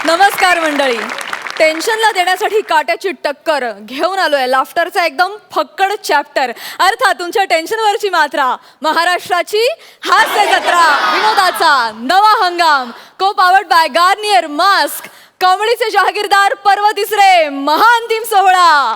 नमस्कार मंडळी. टेन्शनला देण्यासाठी काट्याची टक्कर घेऊन आलोय लाफ्टरचा एकदम फक्कड चॅप्टर. अर्थात तुमच्या टेन्शनवरची मात्रा. महाराष्ट्राची हास्य जत्रा, विनोदाचा नवा हंगाम, co powered by Garnier mask, कॉमेडीचे जहागीरदार, पर्व तिसरे, महाअंतिम सोहळा.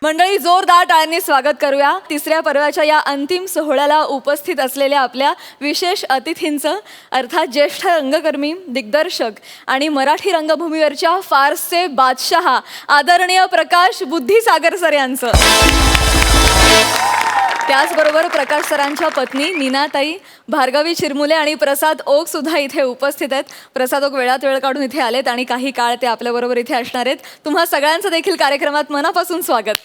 मंडळी, जोरदार टाळ्यांनी स्वागत करूया तिसऱ्या पर्वाच्या या अंतिम सोहळ्याला उपस्थित असलेल्या आपल्या विशेष अतिथींचं. अर्थात ज्येष्ठ रंगकर्मी, दिग्दर्शक आणि मराठी रंगभूमीवरच्या फारसे बादशहा आदरणीय प्रकाश बुद्धिसागर सर यांचं. त्याचबरोबर प्रकाश सरांच्या पत्नी नीनाताई, भार्गवी चिरमुले आणि प्रसाद ओक सुद्धा इथे उपस्थित आहेत. प्रसाद ओक वेळात वेळ काढून इथे आलेत आणि काही काळ ते आपल्याबरोबर इथे असणार आहेत. तुम्हा सगळ्यांचं देखील कार्यक्रमात मनापासून स्वागत.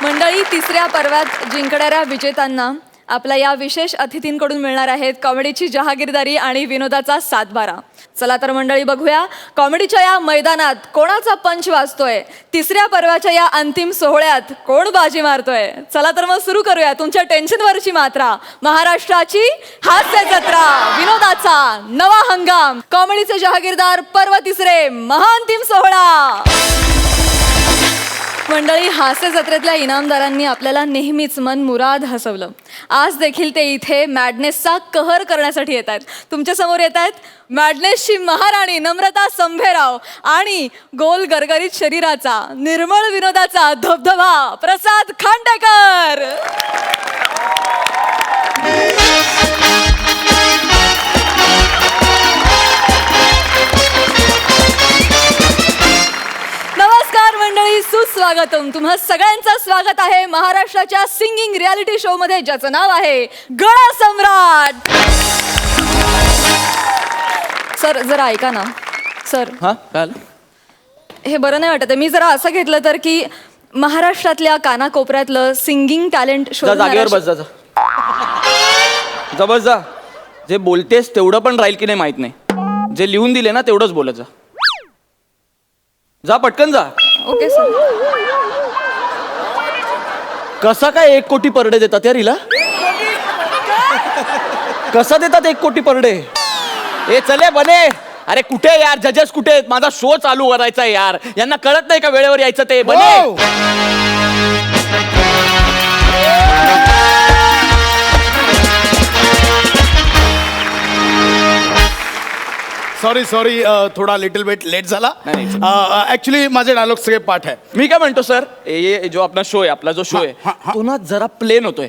मंडळी, तिसऱ्या पर्वात जिंकणाऱ्या विजेत्यांना आपल्या या विशेष अतिथींकडून मिळणार आहेत कॉमेडीची जहागीरदारी आणि विनोदाचा सातबारा. चला तर मंडळी, बघूया कॉमेडीच्या या मैदानात कोणाचा पंच वाजतोय. तिसऱ्या पर्वाच्या या अंतिम सोहळ्यात कोण बाजी मारतोय. चला तर मग सुरू करूया तुमच्या टेन्शनवरची मात्रा. महाराष्ट्राची हास्य जत्रा, विनोदाचा नवा हंगाम, कॉमेडीचे जहागीरदार, पर्व तिसरे, महाअंतिम सोहळा. मंडळी, हास्य जत्रेतल्या इनामदारांनी आपल्याला नेहमीच मन मुराद हसवलं. आज देखील ते इथे मॅडनेसचा कहर करण्यासाठी येत आहेत. तुमच्यासमोर येत आहेत मॅडनेसची महाराणी नम्रता संभेराव आणि गोल गरगरीत शरीराचा, निर्मळ विनोदाचा धबधबा प्रसाद खांडेकर. नमस्कार मंडळी, सुस्वागतम. तुम्हा सगळ्यांचं स्वागत आहे महाराष्ट्राच्या सिंगिंग रियालिटी शो मध्ये, ज्याचं नाव आहे गळा सम्राट. सर जरा ऐका ना. सर, हे बरं नाही वाटत. मी जरा असं घेतलं तर की महाराष्ट्रातल्या कानाकोपऱ्यातलं सिंगिंग टॅलेंट शो. जागेवर बस जा. जबस जा. जे बोलतेस तेवढं पण राहील की नाही माहित नाही. जे लिहून दिले ना तेवढंच बोलत जा. जा पटकन जा. Okay sir. कसा काय 1 कोटी पर डे देतात यार हिला? कसा देतात 1 कोटी पर डे? ए चले बने. अरे कुठे यार जजेस कुठे आहेत? माझा शो चालू करायचा यार. यांना कळत नाही का वेळेवर यायचं ते? बने. सॉरी थोडा लिटिल बिट लेट झाला. ऍक्च्युली माझे डायलॉग सगळे पाठ आहे. मी काय म्हणतो सर, ये जो आपला शो आहे, आपला जो शो आहे तो ना जरा प्लेन होतोय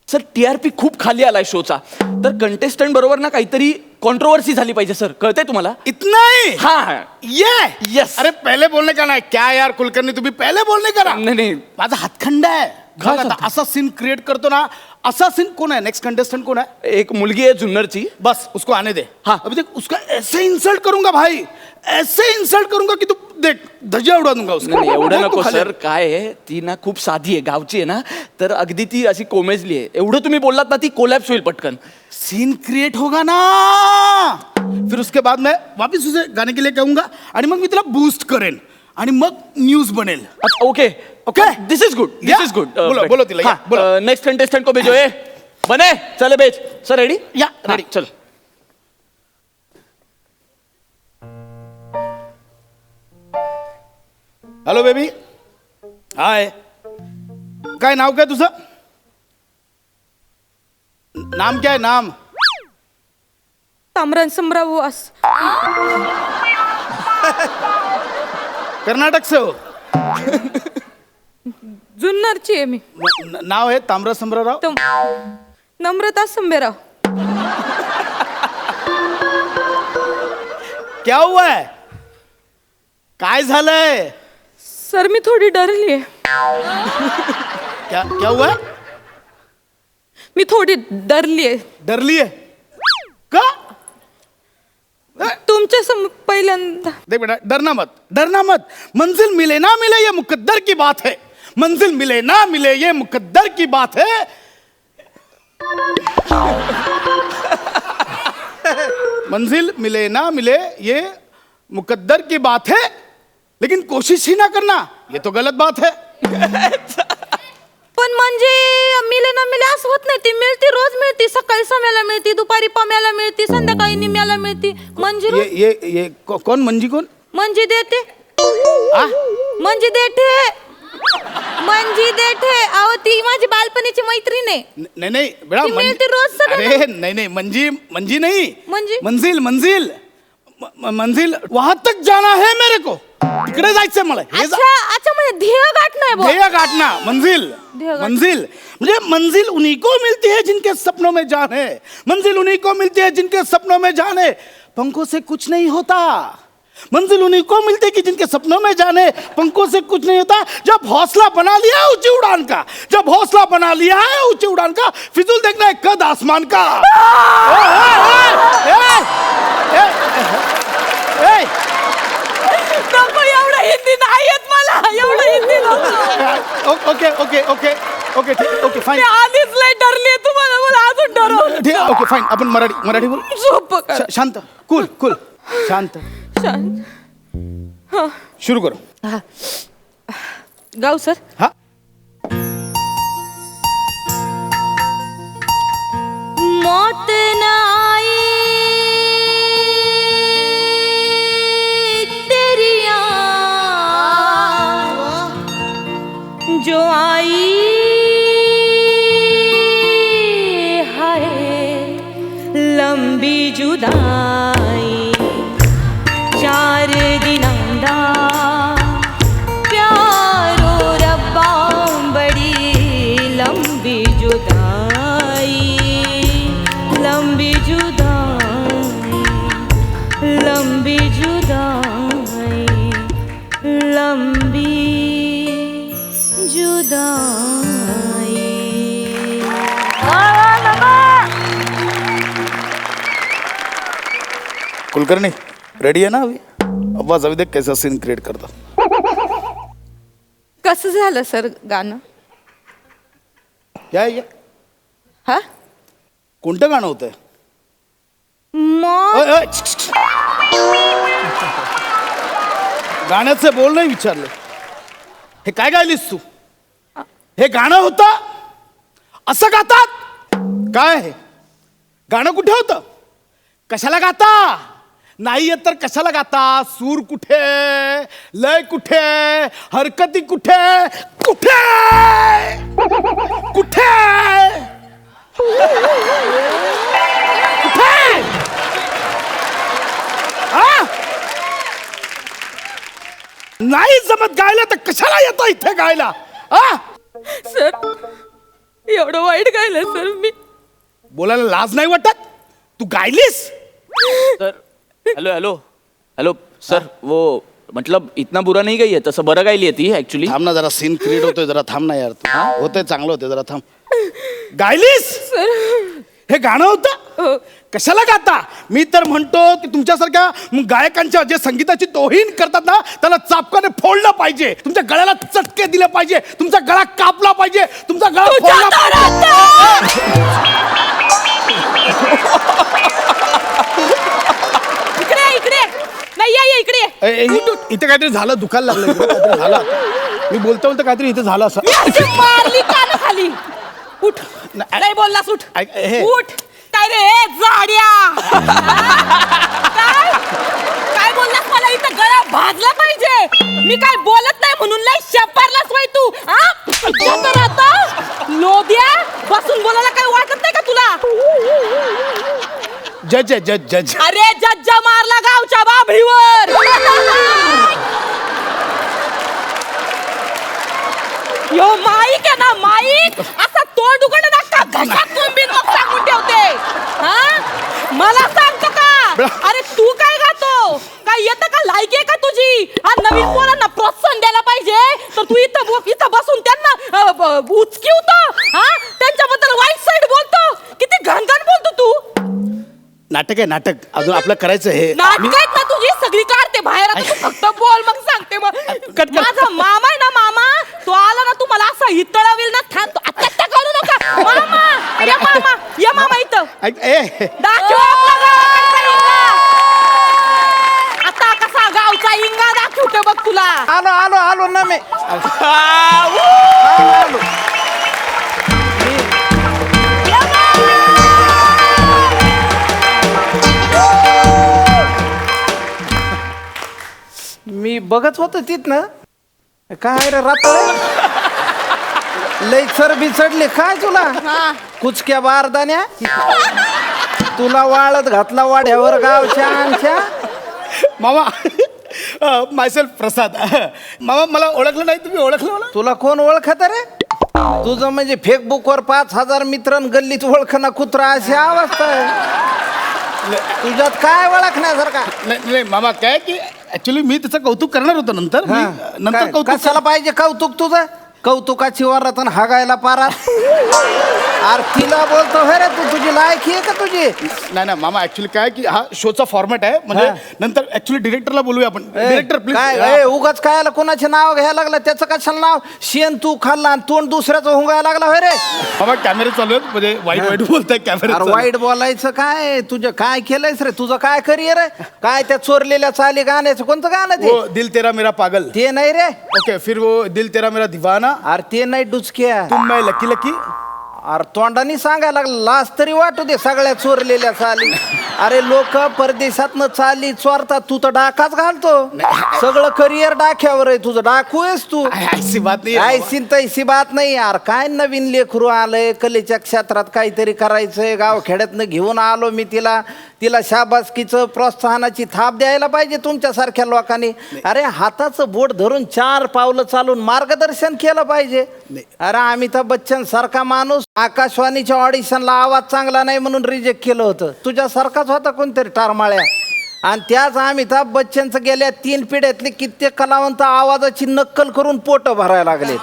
सर. TRP खूप खाली आलाय शोचा. तर कंटेस्टंट बरोबर ना काहीतरी कॉन्ट्रोवर्सी झाली पाहिजे सर. कळतंय तुम्हाला? इतना ही? हाँ ये यस. अरे पहले बोलने का ना. क्या यार कुलकर्णी, तुम्ही पहले बोलने का ना. नाही माझा हातखंड आहे. काय बघ आता असा सीन क्रिएट करतो ना. असा सीन कोण आहे? नेक्स्ट कंटेस्टेंट कोण आहे? एक मुलगी आहे जुन्नरची. बस उसको आने दे. हाँ. अभी देख उसका ऐसे इंसल्ट करूंगा भाई, ऐसे इंसल्ट करूंगा कि तू देख धज्जिया उडवा दूंगा उसका. नाही एवढं देख तू नको खाली. सर. काय आहे, ती ना खूप साधी आहे, गावची आहे ना. तर अगदी ती अशी कोमेजली आहे. एवढं तुम्ही बोललात ना ती कोलॅप्स होईल पटकन. सीन क्रिएट होगा ना, फिर उसके बाद मैं वापस उसे गाने के लिए कहूंगा आणि मग मी तिला बूस्ट करेन आणि मग न्यूज बनेल. अच्छा okay okay. This is good. This is good. बोलो तिला. या, बोलो. नेक्स्ट कंटेस्टंट को भेजो. ए बने चले बेच. Sir ready? या रेडी. चल. Hello baby. हाय. काय नाव काय तुझं? नाम क्या है नाम? तामरण सम्राव वास. कर्नाटक से हो? जुन्नरची आहे मी. नाव है ताम्रा संभ्राराव. नम्रता संभेराव. क्या हुआ है? काय झालंय? सर मी थोडी डरली आहे. क्या क्या हुआ है? मी थोडी डरली आहे. डरली है का? तुमच्या पहिल्यांदा. देख बेटा, डरना मत, डरना मत. मंजिल मिले ना मिले ये मुकद्दर की बात है. मंजिल मिले ना मिले ये मुकद्दर की बात है. मंजिल मिले ना मिले ये मुकद्दर की बात है, लेकिन कोशिश ही ना करना ये तो गलत बात है. पण म्हणजे मिले ना मिले असं होत नाही. ती मिळती, रोज मिळती. सकाळी सम्याला मिळती, दुपारी पम्याला मिळती, संध्याकाळी निम्याला मिळती. म्हणजे ये कौन मंजी कौन? म्हणजे देते, आ? म्हणजे देते, म्हणजे देते. अहो ती माझी बालपणीची मैत्रीण आहे. नहीं नहीं बेटा ती मिळते रोज सगळं. अरे नहीं मंजी मंजी नहीं, मंजी? मंजिल मंजिल मंजिल वहां तक जाना है मेरे को. तिकडे जायचंय मला. हे जा- अच्छा अच्छा, म्हणजे ध्येय गाठणं आहे बुवा. ध्येय गाठना, मंजिल ध्येय गाठना. मंजिल म्हणजे मंजिल उन्हीं को मिलती है जिनके सपनों में जान है. मंजिल उन्हीं को मिलती है जिनके सपनों में जान है. पंखों से कुछ नहीं होता. मंजिल उन्हीं को मिलती है कि जिनके सपनों में जान है. पंखों से कुछ नहीं होता. जब हौसला बना लिया है ऊंची उड़ान का, जब हौसला बना लिया है ऊंची उड़ान का, फिजूल देखना है कद आसमान का. नको, एवढं हिंदी नाही येत मला. एवढं हिंदी नको. ओके ओके ओके ओके ठीक ओके फाईन. मी आधीच लय डरली, तुम्हाला मला अजून डरव. ठीक ओके फाईन. आपण मराठी बोल. झोप करा. शांत कूल कूल शांत. शांत. शुरू करो. गाऊ सर. हा मौत न आए तेरी जो आई है लंबी जुदाई. 4 दिनांदा प्यारो रब्बा बड़ी लंबी जुदाई. लंबी जुदाई, लंबी जुदाई, लंबी जुदाई. कुलकर्णी रेडी है ना अभी? आवाज अभी देख कैसा सीन क्रिएट करता. कसं झालं सर गाणं? क्या है ये? हा? कोणतं गाणं होतंय? मग ओय, ओय, छ, छ, छ. गाण्याचे बोल नाही विचारले. हे काय गायलीस तू? हे गाणं होतं? असं गातात? काय हे गाणं कुठे होतं? कशाला गाता? नाही येत तर कशाला गाता? सूर कुठे, लय कुठे, हरकती कुठे, कुठे कुठे कुठे? आ? नाही जमत गायला तर कशाला येतो इथे गायला? आ? सर एवढं वाईट गायलं सर मी. बोलायला लाज नाही वाटत? तू गायलीस? Sir hello hello hello sir वो मतलब इतना बुरा नहीं गई है, तसं बरं गायली आहे ती ऍक्च्युली. थांब ना जरा, सीन क्रिएट होतोय, जरा थांब ना यार. होतंय चांगलं होतंय, जरा थांब. गायलीस? हे गाणं होतं? कशाला गाता? मी तर म्हणतो की तुमच्यासारख्या गायकांच्या जे संगीताची तोहीन करतात ना, त्याला चापकाने फोडलं पाहिजे. तुमच्या गळ्याला चटके दिले पाहिजे. तुमचा गळा कापला पाहिजे. तुमचा गळा फोडला पाहिजे. इकडे इकडे नाही या इकडे. इथे काहीतरी झालं, दुखायला लागलं. इकडे काहीतरी झालं. मी बोलतो काहीतरी इथे झालं असं. मारली कान खाली. उठ. नाही बोललास. उठ उठ. काय रे जाड्या? काय काय बोललास? मला इथं गळा भाजला पाहिजे. मी काय बोलत नाही म्हणून लय शपारलास वय तू. तर आता लोद्या बसून बोलायला काय वाटत नाही का तुला? जज जज जज. अरे जज्जा मारला गावच्या बाभळीवर. यो माईक आहे ना, माईक असा तोंड उघड ना घशात तुंबीन मग सांगून ठेवते. हा मला सांगतो का? अरे तू काय गातो? काय येतं का? लायकी आहे का तुझी? हा नवीन पोरांना प्रोत्साहन द्यायला पाहिजे तर तू इथं बसून त्यांना उचकिवतो. हा त्यांच्याबद्दल वाईट साईड बोलतो. किती घनघन बोलतो तू. नाटक आहे नाटक. अजून आपलं करायचं हे. नाटक आहेत ना तुझी सगळी काढते बाहेर. आता तू फक्त बोल मग सांगते. मग माझा मामा आहे ना, मामा तो आला ना तुम्हाला असा हितळावेल ना. थांब आता करू नका. मामा या, मामा या, मामा इथं दाखव आपला गावाचा हिंगा. आता कसा गावचा हिंगा दाखवते बघ तुला. आलो आलो आलो ना मी. मी बघत होतो तिथनं. काय रे रात्र लई चरबी चढली काय तुला कुचक्या बारदान्या तुला वाळत घातला वाड्यावर गावच्या आमच्या. मामा मायसेल्फ प्रसाद. मामा मला ओळखलं नाही, तुम्ही ओळखलं मला? तुला कोण ओळखत रे? तुझं म्हणजे फेसबुकवर 5,000 मित्र गल्लीत ओळखणं कुत्रा अशी अवस्था आहे. तुझ्यात काय ओळखण्यासारखा? नाही मामा, काय की ऍक्च्युली मी त्याचं कौतुक करणार होतो नंतर. हा. नंतर काय- कौतुक कशाला पाहिजे कौतुक तुझं? कौतुकाची वरातन हागायला पारा. अरे तिला बोलतो हे रे तू, तुझी लायकी आहे का तुझी? नाही ना मामा, ऍक्च्युली काय की हा शोचा फॉर्मॅट आहे, म्हणजे हा. नंतर ऍक्च्युली डिरेक्टरला बोलूया आपण. डिरेक्टर काय प्लीज. उगाच काय कोणाचे नाव घ्यायला लागलं? त्याचं कशाला नाव? शेण तू खाल्ला आणि तोंड दुसऱ्याचं हुंगायला लागला होय रे? मामा कॅमेरे चालू आहेत, म्हणजे वाईट वाईट बोलताय कॅमेरे. अरे वाईट बोलायचं काय? तुझं काय केलंयस रे? तुझं काय करिअर आहे? काय त्या चोरलेल्या चाली गाण्याचं कोणतं गाणं ते? वो दिल तेरा मेरा पागल. ते नाही रे. ओके, फिर वो दिल तेरा मेरा दीवाना. अरे ते नाही डुचक्या. तुम मैं लकी लकी. अरे तोंडानी सांगायला लागला, लाज तरी वाटू दे सगळ्या चोरलेल्या चाली. अरे लोक परदेशातनं चाली चोरतात, तू तर डाकाच घालतो. सगळं करिअर डाक्यावर आहे तुझं. डाकू आहेस तू. ऐसी बात नाही आहे, ऐसी तैसी बात नाही यार. काय नवीन लेकरू आलंय, कलेच्या क्षेत्रात काहीतरी करायचंय. गावखेड्यातनं घेऊन आलो मी तिला. तिला शाबासकीचं प्रोत्साहनाची थाप द्यायला पाहिजे तुमच्यासारख्या लोकांनी. अरे हाताचं बोट धरून 4 पावलं चालून मार्गदर्शन केलं पाहिजे. अरे अमिताभ बच्चन सारखा माणूस आकाशवाणीच्या ऑडिशनला आवाज चांगला नाही म्हणून रिजेक्ट केलं होतं. तुझ्यासारखाच होता कोणतरी टारमाळ्या. आणि त्याच अमिताभ बच्चनचं गेल्या 3 पिढ्यातले कित्येक कलावंत आवाजाची नक्कल करून पोट भरायला लागले.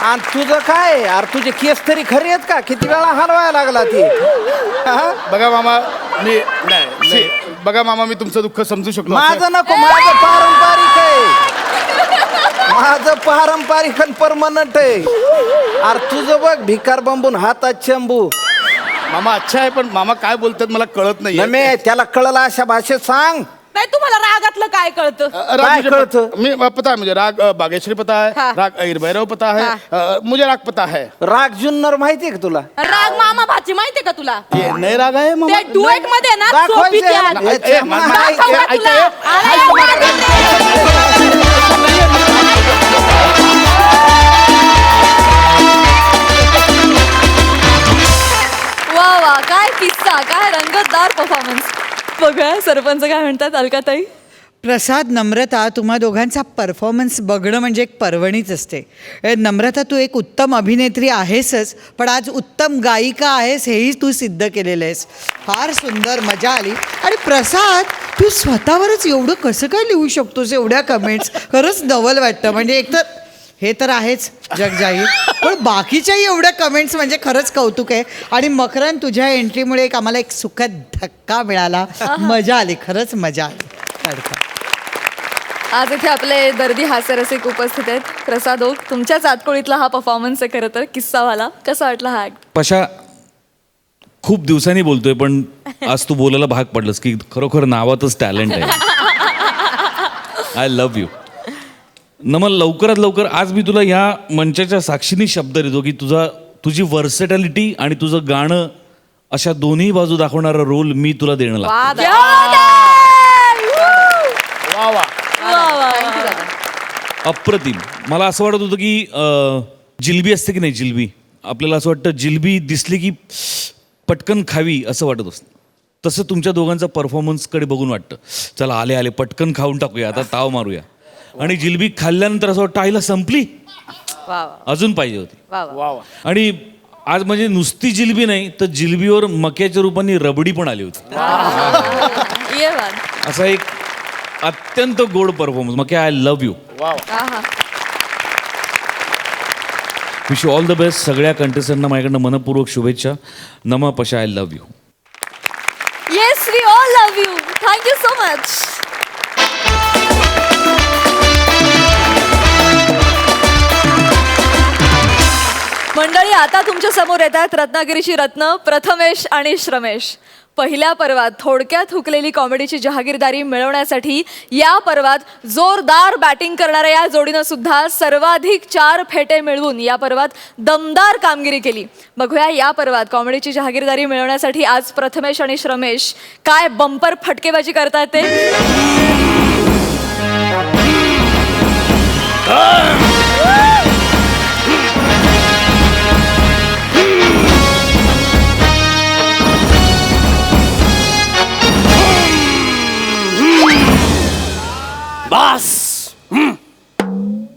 आणि तुझं काय? अरे तुझे केस तरी खरे आहेत का? किती वेळा हलवायला लागला ती. बघा मामा, मी नाही बघा मामा, मी तुमचं दुःख समजू शकतो. माझं नको, माझं पारंपरिक आहे. माझं पारंपरिक आणि परमनंट आहे. अरे तुझं बघ भिकार बांबून हातात चंबू. मामा अच्छा आहे, पण मामा काय बोलतात मला कळत नाही. नमे त्याला कळलं अशा भाषेत सांग. नाही तुम्हाला रागातलं काय कळतं? काय कळतं? मी पता है मुझे, राग बागेश्वरी पता है, हाँ. राग भैरव पता है, मुझे राग पता है. राग जुन्नर माहितीये का तुला? राग मामा भाची माहितीये का तुला? ये नए राग आहे मामा. ते डुएट मध्ये ना दाखवायचे सोपी ती आहे. आहे. ए, मा- मा- दाखव ऐक- तुला. ऐक- अरे मागे वा वा, काय किस्सा, काय रंगतदार परफॉर्मन्स. बघा सरपंच काय म्हणतात अलकाताई. प्रसाद, नम्रता, तुम्हा दोघांचा परफॉर्मन्स बघणं म्हणजे एक पर्वणीच असते. नम्रता, तू एक उत्तम अभिनेत्री आहेसच, पण आज उत्तम गायिका आहेस हेही तू सिद्ध केलेलं आहेस. फार सुंदर, मजा आली. आणि प्रसाद, तू स्वतःवरच एवढं कसं काय लिहू शकतोस एवढ्या कमेंट्स? खरंच नवल वाटतं. म्हणजे एकतर हे तर आहेच जग जाहीर, पण बाकीच्याही एवढ्या कमेंट्स म्हणजे खरंच कौतुक आहे. आणि मकरन, तुझ्या एंट्रीमुळे आम्हाला एक सुखद धक्का मिळाला. मजा आली, खरंच मजा आली. आज इथे आपले दर्दी हास्यरसिक उपस्थित आहेत. प्रसाद ओक, तुमच्याच आतकोळीतला हा परफॉर्मन्स आहे खरं तर, किस्सावाला. कसा वाटला हा ऍक्ट? पशा, खूप दिवसांनी बोलतोय पण आज तू बोलायला भाग पडलंस की खरोखर नावातच टॅलेंट आहे. I love you. नमन, लवकरात लवकर आज मी तुला ह्या मंचाच्या साक्षीने शब्द देतो की तुझी वर्सेटॅलिटी आणि तुझं गाणं अशा दोन्ही बाजू दाखवणारा रोल मी तुला देणं लागतो. वा वा. अप्रतिम. मला असं वाटत होतं की जिलबी असते की नाही, जिलबी आपल्याला असं वाटतं जिलबी दिसली की पटकन खावी असं वाटत असतं. तसं तुमच्या दोघांचा परफॉर्मन्सकडे बघून वाटतं चला आले आले पटकन खाऊन टाकूया, आता ताव मारूया. आणि जिलबी खाल्ल्यानंतर असं वाटतं आईला संपली, अजून पाहिजे होती. वा वा. आणि आज म्हणजे नुसती जिलबी नाही तर जिलबीवर मक्याच्या रूपाने रबडी पण आली होती. ये वाद. असा एक अत्यंत गोड परफॉर्मन्स. मग आय लव्ह यू. आहा. Wish you all the best. सगळ्या कंटेस्टंटना माझ्याकडनं मनपूर्वक शुभेच्छा. नमा पशा, I love you. Yes, we all love you. Thank you so much. मंडळी, आता तुमच्या समोर येत आहेत रत्नागिरीची रत्न प्रथमेश आणि श्रमेश. पहिल्या पर्वात थोडक्यात हुकलेली कॉमेडीची जहागीरदारी मिळवण्यासाठी या पर्वात जोरदार बॅटिंग करणाऱ्या या जोडीनं सुद्धा सर्वाधिक 4 फेटे मिळवून या पर्वात दमदार कामगिरी केली. बघूया या पर्वात कॉमेडीची जहागीरदारी मिळवण्यासाठी आज प्रथमेश आणि श्रमेश काय बंपर फटकेबाजी करतायत ते. बस.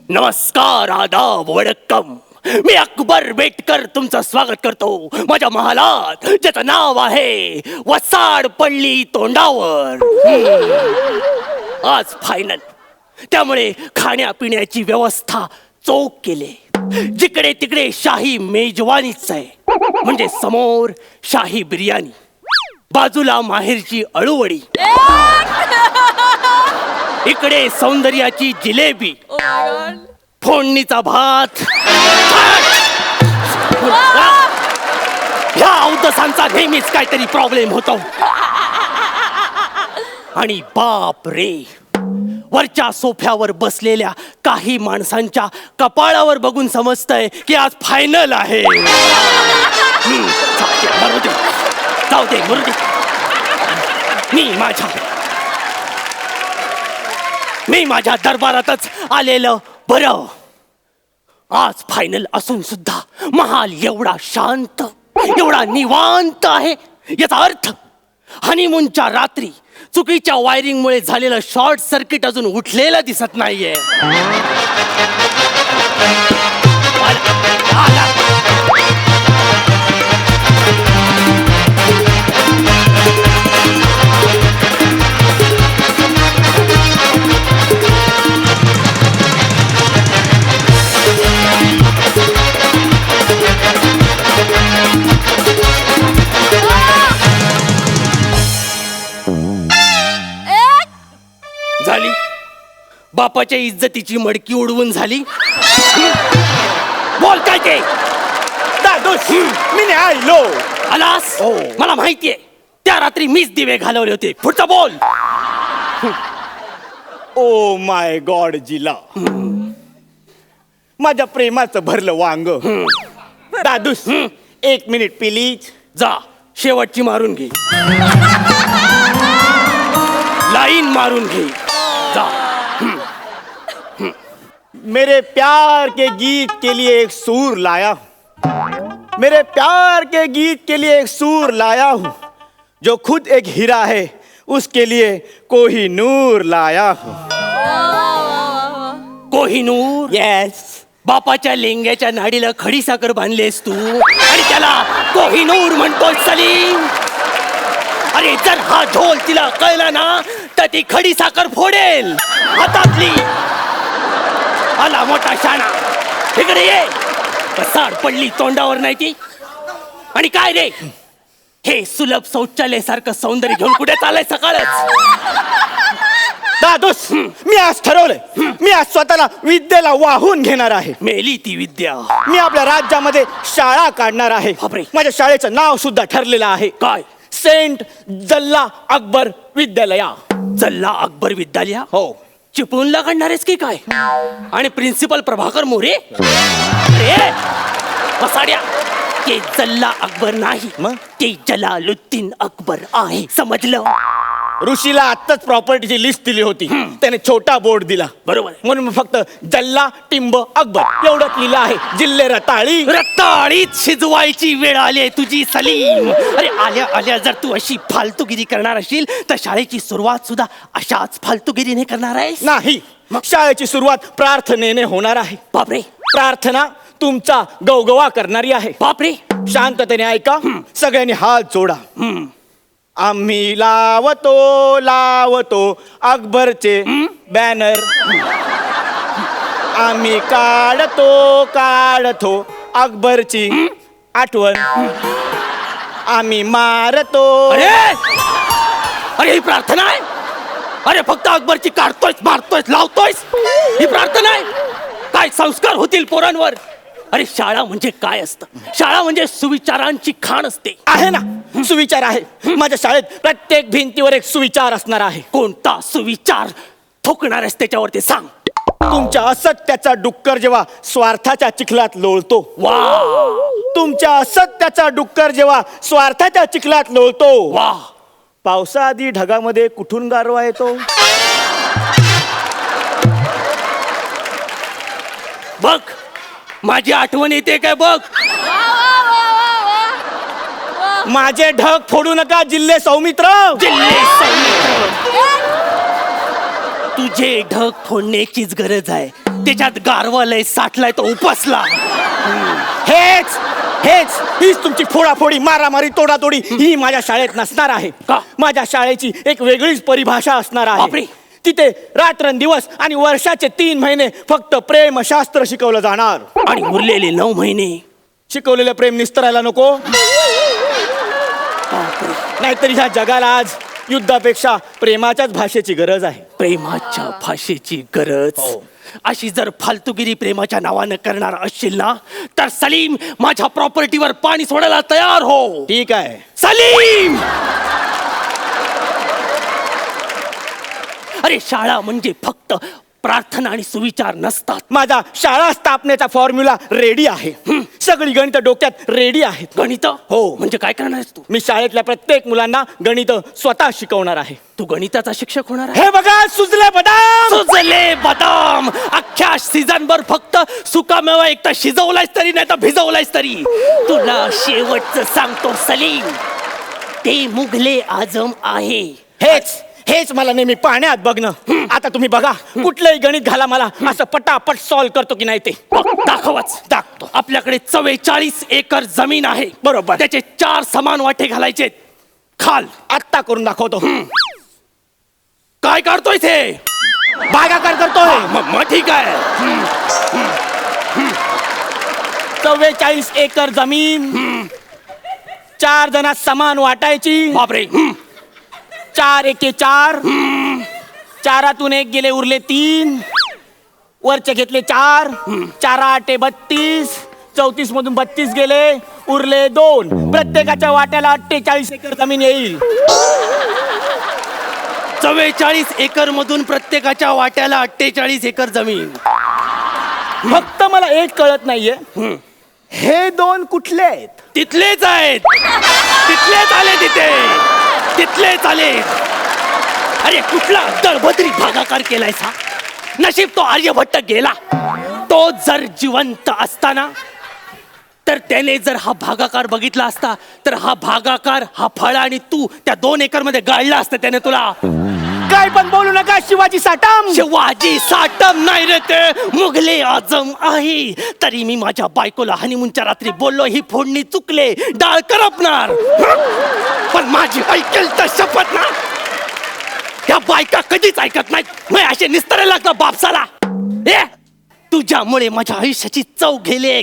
नमस्कार, आदाब, वडक्कम. मी अकबर बेटकर तुमचं स्वागत करतो माझ्या महालात, ज्याचं नाव आहे वसाड पडली तोंडावर. आज फायनल, त्यामुळे खाण्यापिण्याची व्यवस्था चोख केली. जिकडे तिकडे शाही मेजवानीच आहे. म्हणजे समोर शाही बिर्याणी, बाजूला माहेरची अळूवडी, इकडे सौंदर्याची जिलेबी, फोडणीचा भात. ह्या अवदसांचा नेहमीच काहीतरी प्रॉब्लेम होतो. आणि बाप रे, वरच्या सोफ्यावर बसलेल्या काही माणसांच्या कपाळावर बघून समजतंय की आज फायनल आहे. मरू दे, जाऊ दे, मरू दे. मी माझ्या दरबारातच आलेलं बरं. आज फायनल असून सुद्धा महाल एवढा शांत, एवढा निवांत आहे. याचा अर्थ हनीमूनच्या रात्री चुकीच्या वायरिंगमुळे झालेलं शॉर्ट सर्किट अजून उठलेलं दिसत नाहीये. झाली बापाच्या इज्जतीची मडकी उडवून झाली. बोल काय ते. दादोश, मी नाही आलो. आलास? मला माहितीये, त्या रात्री मीच दिवे घालवले होते. पुढचा बोल. ओ माय गॉड जिला, माझ्या प्रेमाचं भरलं वांग. दादूस, 1 मिनिट प्लीज. जा, शेवटची मारून घे, लाईन मारून घे. जा. मेरे प्यार के गीत के लिए एक सूर लाया हूं. मेरे प्यार के गीत के लिए एक सूर लाया हूं. जो खुद एक हीरा है उसके लिए कोहिनूर लाया हूं. कोहिनूर? येस. बापाच्या लेंग्याच्या नाडीला खडी साखर बांधलेस तू आणि त्याला कोहिनूर म्हणतोय सलीम? अरे जर हा ढोल तिला कळला ना तर ती खडी साखर फोडेल हातातली. आला मोठा शाणा, इकडे ये. साड पडली तोंडावर नाही ती. आणि काय रे, हे सुलभ शौचालय सारखं सौंदर्य घेऊन कुठे चाललंय सकाळच? दादोस, मी आज ठरवलंय, मी आज स्वतःला विद्येला वाहून घेणार आहे. मेली ती विद्या. मी आपल्या राज्यामध्ये शाळा काढणार आहे. बापरे. माझ्या शाळेचं नाव सुद्धा ठरलेलं आहे. काय? सेंट जल्ला अकबर विद्यालया. जल्ला अकबर विद्यालया? हो. चिपळूणला काढणारेस की काय? आणि प्रिन्सिपल प्रभाकर मोरे? अरे बसाड्या, ते जल्ला अकबर नाही, मग? ते जलालुद्दीन अकबर आहे, समजलं? ऋषीला आत्ताच प्रॉपर्टीची लिस्ट दिली होती, त्याने छोटा बोर्ड दिला. बरोबर आहे. म्हणून मी फक्त जल्ला टिंब अकबर एवढंच लिहिलं आहे. जिल्हे रताळी. रताळीत शिजवायची वेळ आली आहे तुझी सलीम. अरे आल्या आल्या जर तू अशी फालतूगिरी करणार असशील तर शाळेची सुरुवात सुद्धा अशाच फालतूगिरीने करणार आहेस? नाही, शाळेची सुरुवात प्रार्थनेने होणार आहे. बापरे. प्रार्थना तुमचा गवगवा करणारी आहे. बापरे. शांततेने ऐका, सगळ्यांनी हात जोडा. आम्ही लावतो लावतो अकबरचे बॅनर. आम्ही काढतो काढतो अकबरची आठवण. आम्ही मारतो. अरे अरे ही प्रार्थना आहे? अरे फक्त अकबरची काढतोय, मारतोय, लावतोय, ही प्रार्थना आहे? काय संस्कार होतील पोरांवर? अरे शाळा म्हणजे काय असतं? शाळा म्हणजे सुविचारांची खाण असते. आहे ना, सुविचार आहे. माझ्या शाळेत प्रत्येक भिंतीवर एक सुविचार असणार आहे. कोणता सुविचार ठोकणार आहेस त्याच्यावरती सांग. तुमच्या असत्याचा डुक्कर जेव्हा स्वार्थाच्या चिखलात लोळतो. वा. तुमच्या असत्याचा डुक्कर जेव्हा स्वार्थाच्या चिखलात लोळतो. वा. पावसाआधी ढगामध्ये कुठून गारवा येतो? बघ माझी आठवण येते काय बघ. माझे ढग फोडू नका जिल्हे सौमित्र. जिल्हे सौमित्र. तुझे ढग फोडण्याचीच गरज आहे. त्याच्यात गारवा लय साठलाय तो उपसला. हेच हेच हीच तुमची फोडाफोडी मारामारी तोडातोडी ही माझ्या शाळेत नसणार आहे. का? माझ्या शाळेची एक वेगळीच परिभाषा असणार बापरे. आहे. तिथे रात्रंदिवस आणि वर्षाचे 3 महिने फक्त प्रेमशास्त्र शिकवलं जाणार. आणि उरलेले 9 महिने शिकवलेलं प्रेम निस्तरायला नको. नाहीतरी ह्या जगाला आज युद्धापेक्षा प्रेमाच्याच भाषेची गरज आहे. प्रेमाच्या भाषेची गरज. अशी जर फालतुगिरी प्रेमाच्या नावानं करणार असशील ना तर सलीम माझ्या प्रॉपर्टीवर पाणी सोडायला तयार हो. ठीक आहे. सलीम. अरे शाळा म्हणजे फक्त प्रार्थना आणि सुविचार नसतात. माझा शाळा स्थापनेचा फॉर्म्युला रेडी आहे. सगळी गणित डोक्यात रेडी आहेत. गणित हो. म्हणजे काय करणार आहेस तू? मी शाळेतल्या प्रत्येक मुलांना गणित स्वतः शिकवणार आहे. तू गणिताचा शिक्षक होणार आहे. हे बघा सुजले बदाम. सुजले बदाम. अख्ख्या सीझन भर फक्त सुकामेवा एकटा शिजवलायस तरी नाही तर भिजवलायस तरी. तुला शेवटचं सांगतो सलीम, ते मुघले आजम आहे. हेच हेच मला नेहमी पाण्यात बघणं. आता तुम्ही बघा कुठलंही गणित घाला मला असं पटापट सॉल्व्ह करतो की नाही ते. दाखवच दाखतो. आपल्याकडे 44 एकर जमीन आहे. बरोबर. त्याचे 4 समान वाटे घालायचे. खाल. आत्ता करून दाखवतो. काय काढतोय ते? भागाकार करतोय. मग ठीक आहे. 44 एकर जमीन 4 जणात समान वाटायची. बापरे. 4 एके 4. 4तून 1 गेले उरले 3. वरचे घेतले 4. 4 8 32. 34 मधून 32 गेले उरले 2. प्रत्येकाच्या वाट्याला 48 एकर जमीन येईल. 44 एकर मधून प्रत्येकाच्या वाट्याला 48 एकर जमीन. फक्त मला एक कळत नाहीये, हे 2 कुठले आहेत? तिथलेच आहेत. तिथलेच आले तिथे. तिथलेच आले. अरे कुठला दळभद्री भागाकार केलाय सा. नशीब तो आर्यभट्ट गेला. तो जर जिवंत असताना तर त्याने जर हा भागाकार बघितला असता तर हा भागाकार हा फळ आणि तू त्या 2 एकर मध्ये गाळला असतं त्याने तुला. काय पण बोलू नका शिवाजी साटम. शिवाजी साटम नाही रे ते मुघले आजम आहे. तरी मी माझ्या बायकोला हनीमूनच्या रात्री बोललो ही फोडणी चुकले डाळ करपणार. पण माझी ऐकेल तर शपथ ना. ह्या बायका कधीच ऐकत नाहीत. मी असे निस्तरायला लागला बापसाला. ए तुझ्यामुळे माझ्या आयुष्याची चव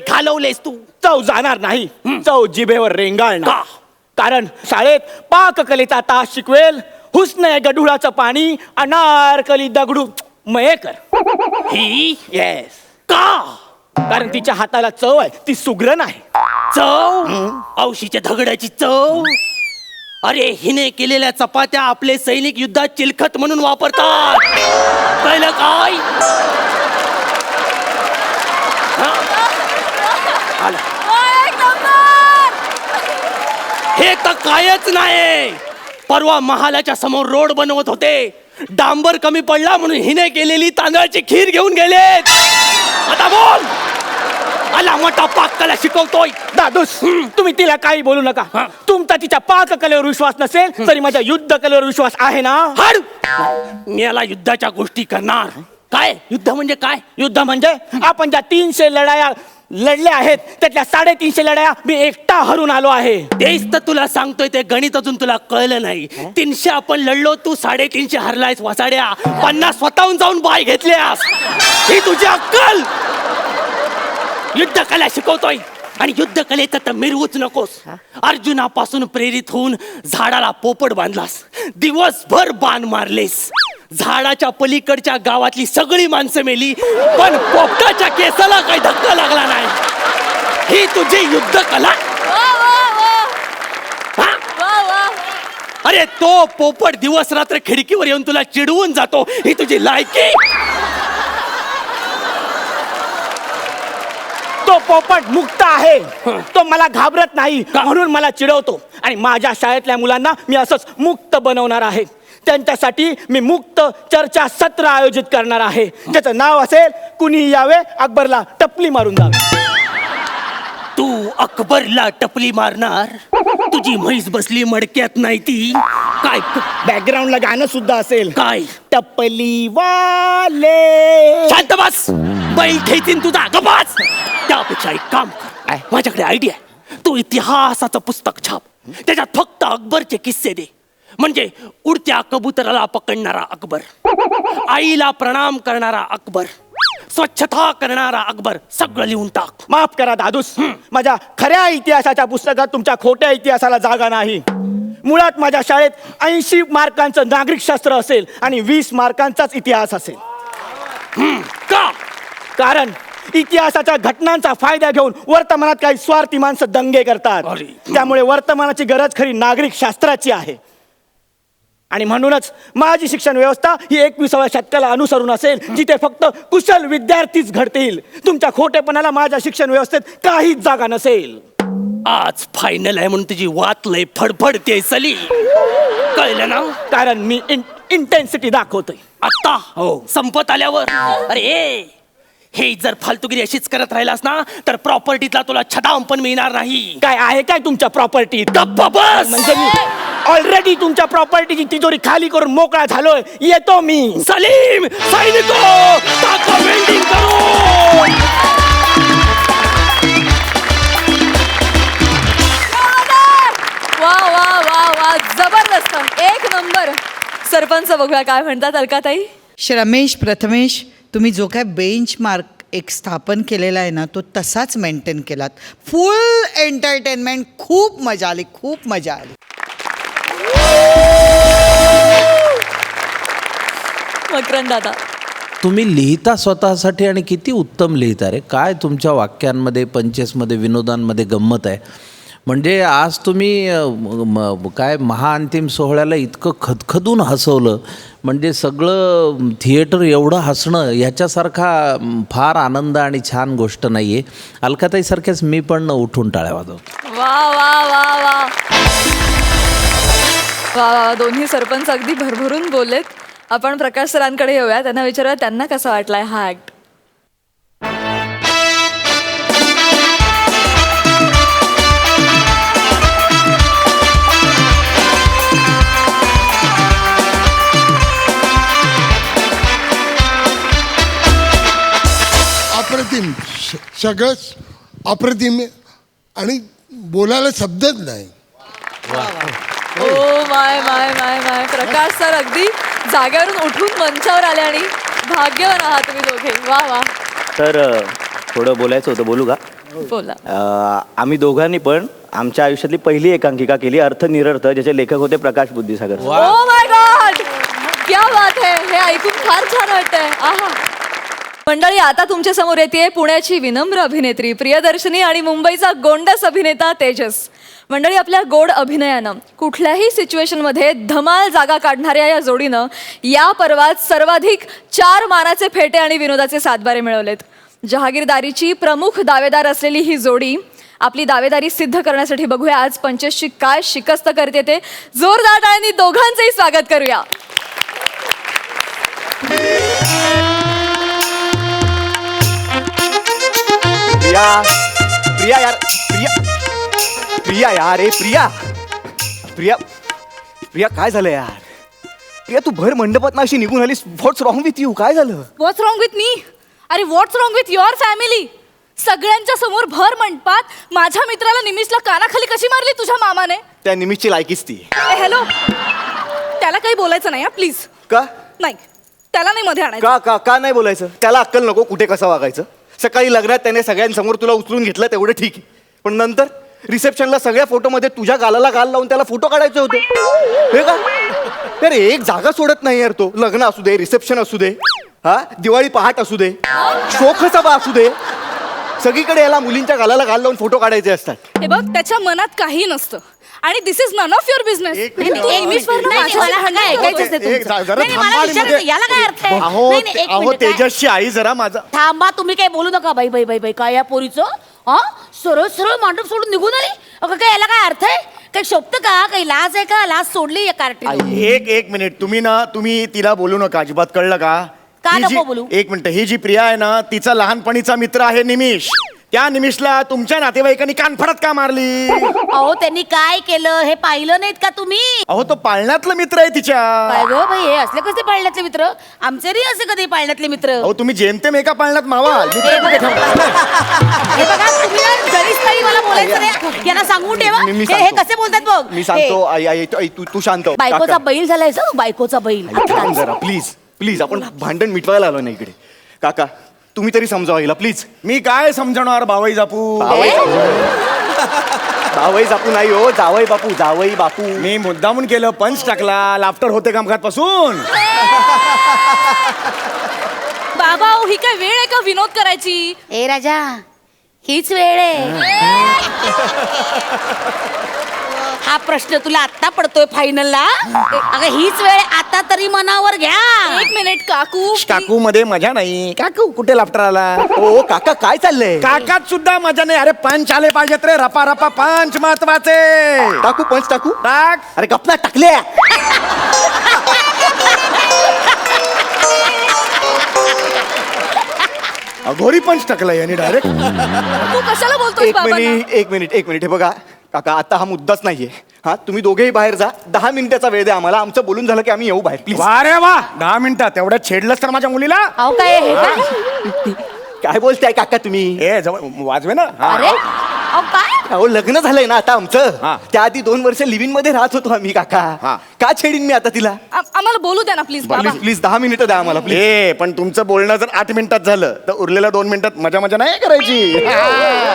घालवलेस तू. चव जाणार नाही. चव जिभेवर रेंगाळणार. का? कारण शाळेत पाककलेचा तास शिकवेल हुस्न आहे गढुळाचं पाणी अनारकली दगडू मयेकर. ही येस. का? कारण तिच्या हाताला चव आहे. ती सुग्रण आहे. चव औशीच्या दगडाची चव. अरे हिने केलेल्या चपात्या आपले सैनिक युद्धात चिलखत म्हणून वापरतात. कळलं काय? हे तर कायच नाही. परवा महालाच्या समोर रोड बनवत होते. डांबर कमी पडला म्हणून हिने केलेली तांदळाची खीर घेऊन गेलेत. आता बोल. आला मोठा पाककला शिकवतोय. दादूस तुम्ही तिला काही बोलू नका. तुमचा तिच्या पाककलेवर विश्वास नसेल तरी माझ्या युद्ध कलेवर विश्वास आहे ना. हड. मी याला युद्धाच्या गोष्टी करणार. काय युद्ध म्हणजे काय? युद्ध म्हणजे आपण ज्या 300 लढाया लढल्या आहेत त्यातल्या 350 लढाया मी एकटा हरून आलो आहे. तेच तर तुला सांगतोय. ते गणित अजून तुला कळलं नाही. 300 आपण लढलो. तू 350 हरलायस वासाड्या. 50 स्वतःहून जाऊन बाय घेतल्यास. ही तुझी अक्कल. युद्ध कला शिकवतोय आणि युद्ध कलेचं तर मिरवूच नकोस. अर्जुनापासून प्रेरित होऊन झाडाला पोपट बांधलास. दिवसभर बाण मारलेस. झाडाच्या पलीकडच्या गावातली सगळी माणसं मेली पण पोपटाच्या केसाला काही धक्का लागला नाही. ही तुझी युद्ध कला. अरे तो पोपट दिवस रात्र खिडकीवर येऊन तुला चिडवून जातो. ही तुझी लायकी. तो पोपट मुक्त आहे, तो मला घाबरत नाही म्हणून मला चिडवतो. आणि माझ्या शाळेतल्या मुलांना मी असंच मुक्त बनवणार आहे. त्यांच्यासाठी मी मुक्त चर्चा सत्र आयोजित करणार आहे, ज्याचं नाव असेल कुणी यावे अकबरला टपली मारून जावे. तू अकबरला टपली मारणार? तुझी म्हैस बसली मडक्यात नाही ती काय? बॅकग्राऊंडला गाणं सुद्धा असेल, काय? टपली वाले. शांत बस, बैल खेचीन तुझा. गबास. त्यापेक्षा एक काम कर, माझ्याकडे आयडिया आहे. तू इतिहासाचं पुस्तक छाप, त्याच्यात फक्त अकबरचे किस्से दे. म्हणजे उडत्या कबुतराला पकडणारा अकबर, आईला प्रणाम करणारा अकबर, स्वच्छता करणारा अकबर, सगळं लिहून टाक. माफ करा दादूस, माझ्या खऱ्या इतिहासाच्या पुस्तकात तुमच्या खोट्या इतिहासाला जागा नाही. मुळात माझ्या शाळेत 80 मार्कांचं नागरिक शास्त्र असेल आणि 20 मार्कांचाच इतिहास असेल. का? कारण इतिहासाच्या घटनांचा फायदा घेऊन वर्तमानात काही स्वार्थी माणसं दंगे करतात. अरे. त्यामुळे वर्तमानाची गरज खरी नागरिक शास्त्राची आहे. आणि म्हणूनच माझी शिक्षण व्यवस्था ही 21व्या शतकाला अनुसरून असेल, जिथे फक्त कुशल विद्यार्थीच घडतील. तुमच्या खोटेपणाला माझ्या शिक्षण व्यवस्थेत काहीच जागा नसेल. आज फायनल आहे म्हणून तुझी वात लय फडफडते सली, कळलं ना? कारण मी इंटेन्सिटी दाखवतोय. आता हो संपत आल्यावर. अरे हे जर फालतुगिरी अशीच करत राहिलास ना तर प्रॉपर्टीतला तुला छदाम पण मिळणार नाही. काय आहे काय तुमच्या प्रॉपर्टीत? गप्प बस. म्हणजे मी ऑलरेडी तुमच्या प्रॉपर्टीची तिजोरी खाली करून मोकळा झालोय. येतो मी. सलीम सैनिको ताका वेल्डिंग करो. वा वा वा वा, जबरदस्त, एक नंबर. सरपंच बघूया काय म्हणतात अलकाताई. रमेश, प्रथमेश, तुम्ही जो काय बेंच मार्क एक स्थापन केलेला आहे ना, तो तसाच मेंटेन केलात. फुल एंटरटेनमेंट, खूप मजा आली, खूप मजा आली. मकरंद दादा. तुम्ही लिहिता स्वतःसाठी आणि किती उत्तम लिहिता रे. काय तुमच्या वाक्यांमध्ये, पंचेसमध्ये, विनोदांमध्ये गंमत आहे. म्हणजे आज तुम्ही काय महाअंतिम सोहळ्याला इतकं खदखदून हसवलं, म्हणजे सगळं थिएटर एवढं हसणं ह्याच्यासारखा फार आनंद आणि छान गोष्ट नाही आहे. अलकाताईसारख्याच मी पण उठून टाळ्या वाजवतो. वा वा वा वा वा वा, दोन्ही सरपंच अगदी भरभरून बोललेत. आपण प्रकाश सरांकडे येऊया, त्यांना विचारूया त्यांना कसा वाटलाय हा ऍक्ट. अप्रतिम, सगळंच अप्रतिम आणि बोलायला शब्दच नाही. Oh my my my my, Prakash sir अगदी जागेवरून उठून मंचावर आले आणि भाग्यवान आहात तुम्ही दोघे. वा वा. तर थोडं बोलायचं होतं, बोलू का? बोला. आम्ही दोघांनी पण आमच्या आयुष्यातली पहिली एकांकिका केली, अर्थ निरर्थ, ज्याचे लेखक होते प्रकाश बुद्धिसागर. ओ माय गॉड, क्या बात है. हे ऐकून फार छान वाटतंय. आहा. मंडळी, आता तुमच्या समोर येते पुण्याची विनम्र अभिनेत्री प्रियदर्शनी आणि मुंबईचा गोंडस अभिनेता तेजस. मंडळी, आपल्या गोड अभिनयानं कुठल्याही सिच्युएशनमध्ये धमाल जागा काढणाऱ्या या जोडीनं या पर्वात सर्वाधिक 4 मानाचे फेटे आणि विनोदाचे सातबारे मिळवलेत. जहागीरदारीची प्रमुख दावेदार असलेली ही जोडी आपली दावेदारी सिद्ध करण्यासाठी बघूया आज पंचेसची काय शिकस्त करते ते. जोरदार टाळ्यांनी दोघांचंही स्वागत करूया. प्रिया, प्रिया यार, प्रिया, प्रिया यार, ए प्रिया, प्रिया, प्रिया काय झालं यार? प्रिया तू भर मंडपात अशी निघून आलीस. व्हॉट्स रॉंग विथ यू? काय झालं? व्हॉट्स रॉंग विथ मी? अरे व्हॉट्स रॉंग विथ युअर फॅमिली? सगळ्यांच्या समोर भर मंडपात माझ्या मित्राला निमिषला कानाखाली कशी मारली तुझ्या मामाने? त्या निमिषची लायकीच ती. हॅलो, त्याला काही बोलायचं नाही प्लीज. का नाही, त्याला नाही मध्ये आणायचं. का का का नाही बोलायचं? त्याला अक्कल नको कुठे कसं वागायचं? सकाळी लग्नात त्याने सगळ्यांसमोर तुला उचलून घेतलं तेवढं ठीक आहे, पण नंतर रिसेप्शनला सगळ्या फोटोमध्ये तुझ्या गालाला गाल लावून त्याला फोटो काढायचे होते. हे का? अरे एक जागा सोडत नाही यार तो. लग्न असू दे, रिसेप्शन असू दे, हा दिवाळी पहाट असू दे, शोक सभा असू दे, सगळीकडे याला मुलींच्या गालाला गाल लावून फोटो काढायचे असतात. हे बघ त्याच्या मनात काही नसतं आणि this is none of your business. एक मिनिट. जरा याला काय अर्थ आहे? अहो नाही, नाही, एक अहो मिनिट, काय? तेजसची आई जरा माझा थांबा, तुम्ही काय बोलू नका. बाई बाई बाई बाई काय या पोरीचं? हा, सरळ सरळ मांडव सोडून निघून आली. अगं काय याला काय अर्थ आहे? काही शोभतं का? काही लाज आहे का? लाज सोडली या कार्टी. एक मिनिट तुम्ही तिला बोलू नका अजिबात, कळलं का? का ही नको जी- बोलू? एक मिनिट, ही जी प्रिया आहे ना तिचा लहानपणीचा मित्र आहे निमिष. त्या निमिषला तुमच्या नातेवाईकांनी कानफडत का मारली? अहो त्यांनी काय केलं हे पाहिलं नाहीत का तुम्ही? अहो तो पाळण्यातला मित्र आहे तिच्या. काय गो बाई, हे असले कसे पाळण्यातले मित्र? आमचे नाही असे कधी पाळण्यातले मित्र. अहो तुम्ही जेमतेम एका पाळण्यात मावा मित्र हे कुठे ठेवला? हे बघा, तुम्ही ना जरीच काही मला बोलायचं नाही. यांना सांगून ठेवा. मी हे सांगतो. कसे बोलतात बघ. मी सांगतो आई आई तू शांत हो. बायकोचा काका, बैल झालाय सर, बायकोचा बैल. थांब जरा प्लीज प्लीज, आपण भांडण मिटवायला आलो ना इकडे. काका तुम्ही तरी समजावा हिला प्लीज. मी काय समजणार भावई जापू. जावई बापू नाही हो, जावई बापू. मी मुद्दामून केलं, पंच टाकला, लाफ्टर होते कामकात पासून. बाबा अहो, ही काय वेळ आहे का विनोद करायची? ए राजा, हीच वेळ आहे. हा प्रश्न तुला आत्ता पडतोय फायनलला. अगं हीच वेळ आहे, आता तरी मनावर घ्या. एक मिनिट काकू. काकू मध्ये मजा नाही. काकू कुठे लाफ्टर आला? ओ काका काय चाललंय? काकात सुद्धा मजा नाही. अरे पंच आले पाहिजेत रे, रपा रपा पंच महत्वाचे. टाकू पंच टाकू? टाक. अरे गपना टाकल्या. अघोरी पंच टाकला यांनी डायरेक्ट. तू कशाला बोलतोय एक बाबांना? मिनिट हे बघा काका, आता हा मुद्दाच नाहीये. हा तुम्ही दोघेही बाहेर जा, 10 मिनिटाचा वेळ द्या आम्हाला. आमचं बोलून झालं की आम्ही येऊ बाहेर प्लीज. वा रे वा, 10 मिनिटात एवढ्यात छेडलंस तर माझ्या मुलीला. अहो काय हे काय? काय बोलताय काका तुम्ही? ए जवळ वाजवे ना. हा. अरे अहो काय? अहो लग्न झालंय ना आता आमचं. हा. त्याआधी 2 वर्ष लिव्हिंग मध्ये राहत होतो आम्ही काका. हा. का छेडीन मी आता तिला? आम्हाला बोलू द्या ना प्लीज बाबा. प्लीज 10 मिनिटं द्या आम्हाला प्लीज. ए पण तुमचं बोलणं जर 8 मिनिटात झालं तर उरलेल्या 2 मिनिटात मजा मजा नाही करायची.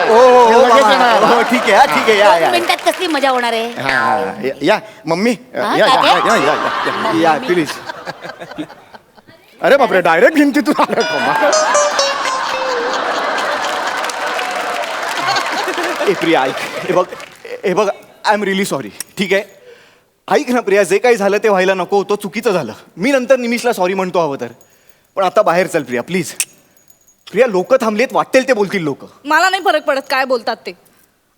हो लगेच येणार. हो, ठीक आहे या 2 मिनिटात कसली मजा होणार आहे? हा, या मम्मी हा, या काय या, ते? या, या, या, या. या प्लीज. अरे बापरे, डायरेक्ट भिंतीतून आलं कमाल. ए प्रिया ऐक, हे बघ आय एम रिली सॉरी. ठीक आहे ऐक ना प्रिया, जे काही झालं ते व्हायला नको होतं, चुकीचं झालं. मी नंतर निमिषला सॉरी म्हणतो हवं तर. पण आता बाहेर चल प्रिया प्लीज. प्रिया लोक थांबलेत, वाटेल ते बोलतील लोक. मला नाही फरक पडत काय बोलतात ते.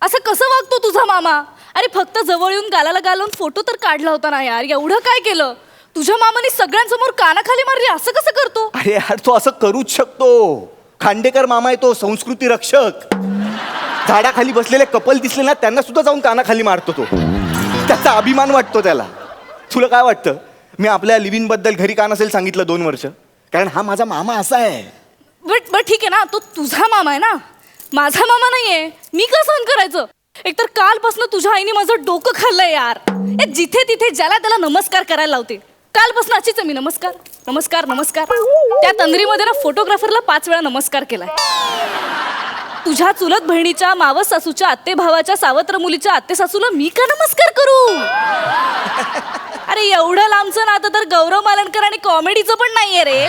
असं कसं वागतो तुझा मामा? अरे फक्त जवळ येऊन गालाला गालून फोटो तर काढला होता ना यार, एवढं काय केलं? तुझ्या मामाने सगळ्यांसमोर कानाखाली मारली, असं कसं करतो? अरे यार तो असं करूच शकतो. खांडेकर मामा आहे तो, संस्कृती रक्षक. झाडाखाली बसलेले कपल दिसले ना त्यांना सुद्धा जाऊन कानाखाली मारतो तो. त्याचा अभिमान वाटतो त्याला. तुला काय वाटतं मी आपल्या लिव्हिंग बद्दल घरी का नसेल सांगितलं 2 वर्ष? कारण हा माझा मामा असा आहे. बट ठीक आहे ना, तो तुझा मामा आहे ना, माझा मामा नाहीये. मी का सहन करायचं? एकतर कालपासून तुझ्या आईने माझं डोकं खाल्लंय यार. जिथे तिथे ज्याला त्याला नमस्कार करायला लावते. कालपासून अशीच आहे मी, नमस्कार नमस्कार नमस्कार. त्या तंद्रीमध्ये ना फोटोग्राफरला 5 वेळा नमस्कार केलाय. तुझ्या चुलत बहिणीच्या मावस सासूच्या आत्ते भावाच्या सावत्र मुलीच्या आत्ते सासूला मी का नमस्कार करू? अरे एवढं लांबचं नातं तर गौरव मालनकर आणि कॉमेडीचं पण नाहीये रे.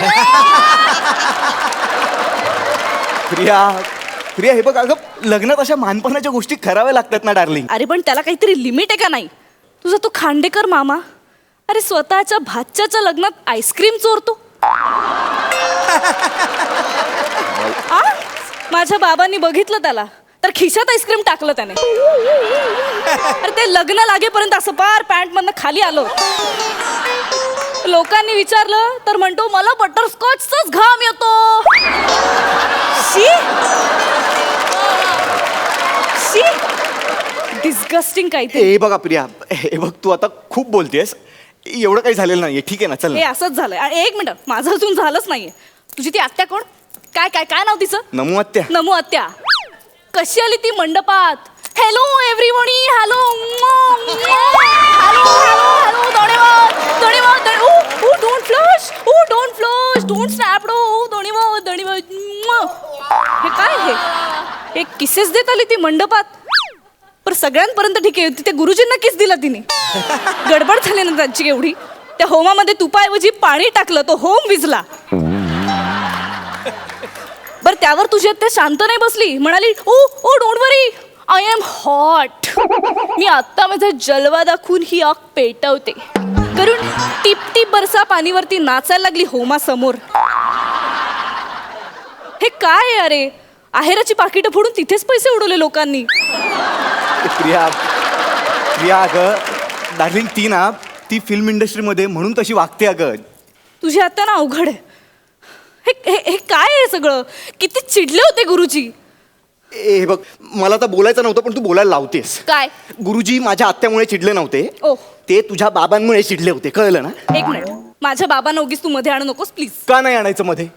प्रिया हे बघ अगं लग्नात अशा मानपणाच्या गोष्टी कराव्या लागतात ना डार्लिंग. अरे पण त्याला काहीतरी लिमिट आहे का नाही? तुझा तो खांडेकर मामा अरे स्वतःच्या भाच्याच्या लग्नात आईस्क्रीम चोरतो. आ? माझ्या बाबांनी बघितलं त्याला तर खिशात आईस्क्रीम टाकलं त्याने. अरे ते लग्न लागेपर्यंत असं पार पॅन्ट मधनं खाली आलो. लोकांनी विचारलं तर म्हणतो मला बटरस्कॉचचाच घाम येतो. शी शी डिस्गस्टिंग काही ते. हे बघा प्रिया, हे बघ तू आता खूप बोलतेस. एवढं काही झालेलं नाहीये, ठीक आहे ना, चल हे ना. असंच झालंय. आणि 1 मिनिट, माझं अजून झालंच नाहीये. तुझी ती आत्या कोण? काय काय काय नाव तिचं? नमू आत्या. नमू आत्या. कशी आली ती मंडपात? Hello everybody, hello hello hello hello. धन्यवाद धन्यवाद. Don't flush, don't flush, don't snap. धन्यवाद धन्यवाद. हे काय हे किसेस देत आली ती मंडपात. पण सगळ्यांपर्यंत ठीक आहे, तिथे गुरुजींना किस दिला तिने. गडबड झाली ना त्यांची एवढी. त्या होमामध्ये तुपाऐवजी पाणी टाकलं, तो होम विजला. बर त्यावर तुझी आत्या शांत नाही बसली, म्हणाली oh oh don't worry, I am hot. मी आत्ता माझा जलवा दाखवून ही आग पेटवते करून टिप टिप बरसा पाणीवरती नाचायला लागली होमा समोर. हे काय आहे अरे, आहेराची पाकिटं फोडून तिथेच पैसे उडवले लोकांनी. प्रिया प्रिया अगं डार्लिंग, ती फिल्म इंडस्ट्रीमध्ये म्हणून तशी वागते अगं. तुझी आत्या ना अवघड आहे. हे काय आहे सगळं, किती चिडले होते गुरुजी. हे बघ, मला तर बोलायचं नव्हतं पण तू बोलायला लावतेस. काय गुरुजी माझ्या आत्यामुळे चिडले नव्हते, ओ ते तुझ्या बाबांमुळे चिडले होते, कळलं ना. एक मिनिट, माझ्या बाबांना उगीच तू मध्ये आणू नकोस प्लीज. का नाही आणायचं मध्ये,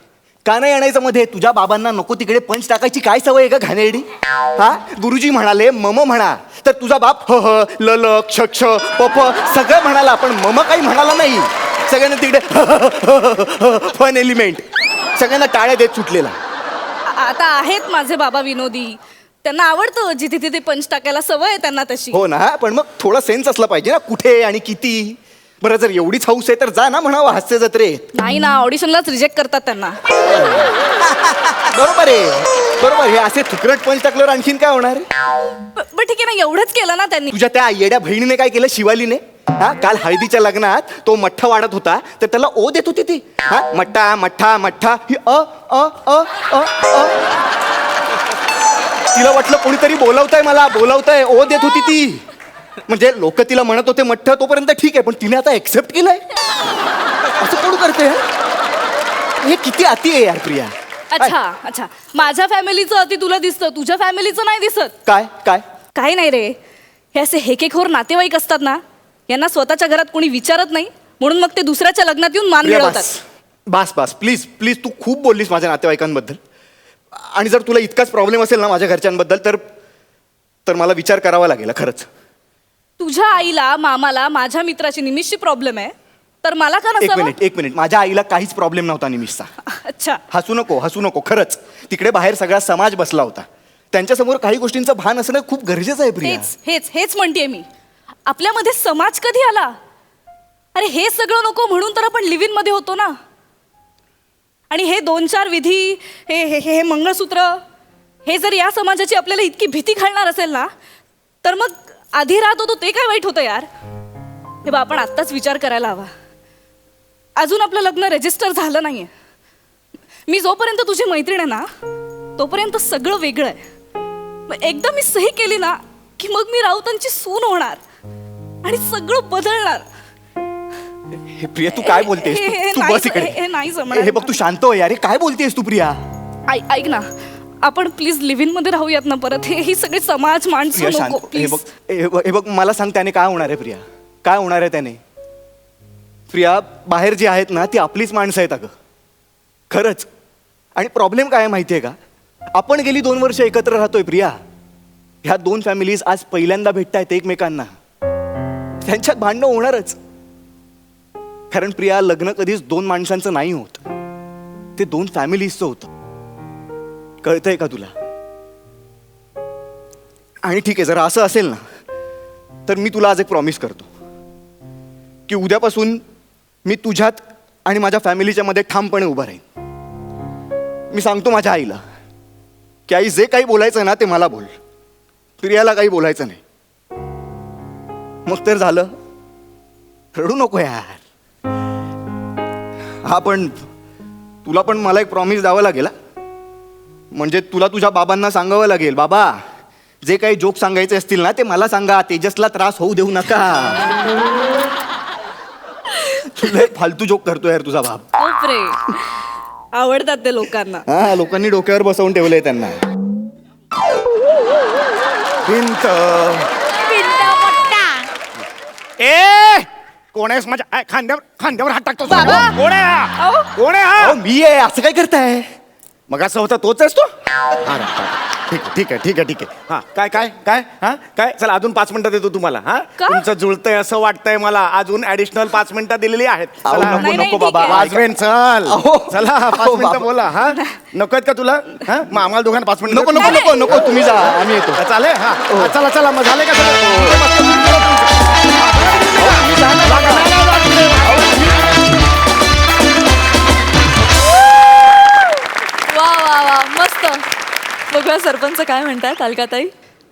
का नाही आणायचं मध्ये? तुझ्या बाबांना नको तिकडे पंच टाकायची काय सवय आहे का घाणेरडी? हा, गुरुजी म्हणाले मम म्हणा, तर तुझा बाप ह ह ल ल क्ष क्ष प प सगळं म्हणाला, पण मम काही म्हणाला नाही. सगळ्यांना तिकडे फन एलिमेंट, सगळ्यांना टाळ्या देत सुटलेला. आता आहेत माझे बाबा विनोदी, त्यांना आवडतं जिथे तिथे पंच टाकायला, सवय आहे त्यांना तशी. हो ना, पण मग थोडा सेन्स असला पाहिजे ना, कुठे आणि किती. बरं, जर एवढीच हौस आहे तर जा ना म्हणावं हास्य जत्रेत. नाही ना, ऑडिशनलाच रिजेक्ट करतात त्यांना. बरोबर आहे, बरोबर. हे असे थुकरट पंच टाकल्यावर आणखीन काय होणार? पण ठीक आहे ना, एवढंच केलं ना त्यांनी. तुझ्या त्या येड्या बहिणीने काय केलं, शिवालीने? हा, काल हळदीच्या लग्नात तो मठ्ठा वाढत होता, तर त्याला ओ देत होती ती. हा, मठ्ठा मठ्ठा मठ्ठा, ही अ अ अ अ अ. तिला वाटलं कोणीतरी बोलवतंय, मला बोलवतंय, ओ देत होती ती. म्हणजे लोक तिला म्हणत होते मठ्ठ, तोपर्यंत ठीक आहे, पण तिने आता एक्सेप्ट केलंय. असं कोण करते? हे किती अति आहे यार प्रिया. अच्छा अच्छा, माझ्या फॅमिलीचं अति तुला दिसतं, तुझ्या फॅमिलीचं नाही दिसत. काय काय काही नाही रे, हे असे हेकेखोर नातेवाईक असतात ना, यांना स्वतःच्या घरात कोणी विचारत नाही, म्हणून मग ते दुसऱ्याच्या लग्नात येऊन मान प्रिया, मिळवतात. बस बस प्लीज प्लीज, तू खूप बोललीस माझ्या नातेवाईकांबद्दल. आणि जर तुला इतकाच प्रॉब्लेम असेल ना माझ्या घरच्यांबद्दल, तर मला विचार करावा लागेल खरंच. तुझ्या आईला मामाला माझ्या मित्राची निमिषची प्रॉब्लेम आहे, तर मला का एक नसावं? मिनिट, माझ्या आईला काहीच प्रॉब्लेम नव्हता निमिषचा. अच्छा, हसू नको खरंच. तिकडे बाहेर सगळा समाज बसला होता, त्यांच्यासमोर काही गोष्टींचं भान असणं खूप गरजेचं आहे प्रिया. हेच हेच हेच म्हणतेय मी. आपल्यामध्ये समाज कधी आला? अरे हे सगळं नको म्हणून तर आपण लिव्ह इन मध्ये होतो ना. आणि हे 2-4 विधी, हे हे हे मंगळसूत्र, हे जर या समाजाची आपल्याला इतकी भीती घालणार असेल ना, तर मग आधी राहत होतो ते काय वाईट होतं यार? हे बा, आपण आत्ताच विचार करायला हवा. अजून आपलं लग्न रजिस्टर झालं नाहीये. मी जोपर्यंत तुझी मैत्रीण आहे ना, तोपर्यंत सगळं वेगळं आहे. मग एकदा मी सही केली ना, की मग मी राऊतांची सून होणार आणि सगळं बदलणार. हे प्रिया, तू काय बोलतेस? तू बस इकडे. हे नाही जमणार. हे बघ, तू शांत हो यार. काय बोलतेस तू प्रिया? ऐक ना, आपण प्लीज लिव्ह इन मध्ये राहूयात ना परत. ही सगळी समाज माणसं प्रिया शांत. नको हे बघ, प्लीज. हे बघ, मला सांग त्याने काय होणार आहे प्रिया? काय होणार आहे त्याने? प्रिया, बाहेर जी आहेत ना ती आपलीच माणसं आहेत अगं, खरंच. आणि प्रॉब्लेम काय आहे माहिती आहे का? आपण गेली 2 वर्ष एकत्र राहतोय प्रिया. ह्या 2 फॅमिलीज आज पहिल्यांदा भेटतायत एकमेकांना. त्यांच्यात भांडणं होणारच, कारण प्रिया, लग्न कधीच 2 माणसांचं नाही होत, ते 2 फॅमिलीजचं होतं. कळतंय का तुला? आणि ठीक आहे, जर असं असेल ना, तर मी तुला आज एक प्रॉमिस करतो की उद्यापासून मी तुझ्यात आणि माझ्या फॅमिलीच्या मध्ये ठामपणे उभा राहीन. मी सांगतो माझ्या आईला की आई, जे काही बोलायचं ना ते मला बोल, प्रियाला काही बोलायचं नाही. मग तर झालं. रडू नको यार. हा, पण तुला पण मला एक प्रॉमिस द्यावं लागेल. म्हणजे तुला तुझ्या बाबांना सांगावं लागेल, बाबा जे काही जोक सांगायचे असतील ना ते मला सांगा, तेजसला त्रास होऊ देऊ नका. लय फालतू जोक करतो यार तुझा बाप. बापरे, आवडतात ते लोकांना. हा, लोकांनी डोक्यावर बसवून ठेवलंय त्यांना. भिंत. ए, कोण आहेस माझ्या खांद्यावर हात टाकतो? बाबा! कोण आहे हा? कोण आहे हा? अहो, मी आहे. असं काय करताय? मग असं होतं, तोच आहेस तो? हा, ठीक आहे. हा, काय हा, काय? चला, अजून 5 मिनिटं देतो तुम्हाला. हा, का? तुमचं जुळतंय असं वाटतंय मला. अजून ऍडिशनल 5 मिनिटं दिलेली आहेत. अहो, चला. नको नाही, नको ठीक बाबा. आहे. वाजवेन, चल. अहो. चला, 5 अहो, मिनिटं बाबा. बोला. हा, नको आहेत का तुला? हा, मग आम्हाला दोघांना 5 मिनिटं नको नको नको नको, तुम्ही जा, आम्ही येतो. चालेल. हा, चला, मग झाले का वा वा वा, मस्त परफॉर्मन्सचं काय म्हणतात अलकाताई?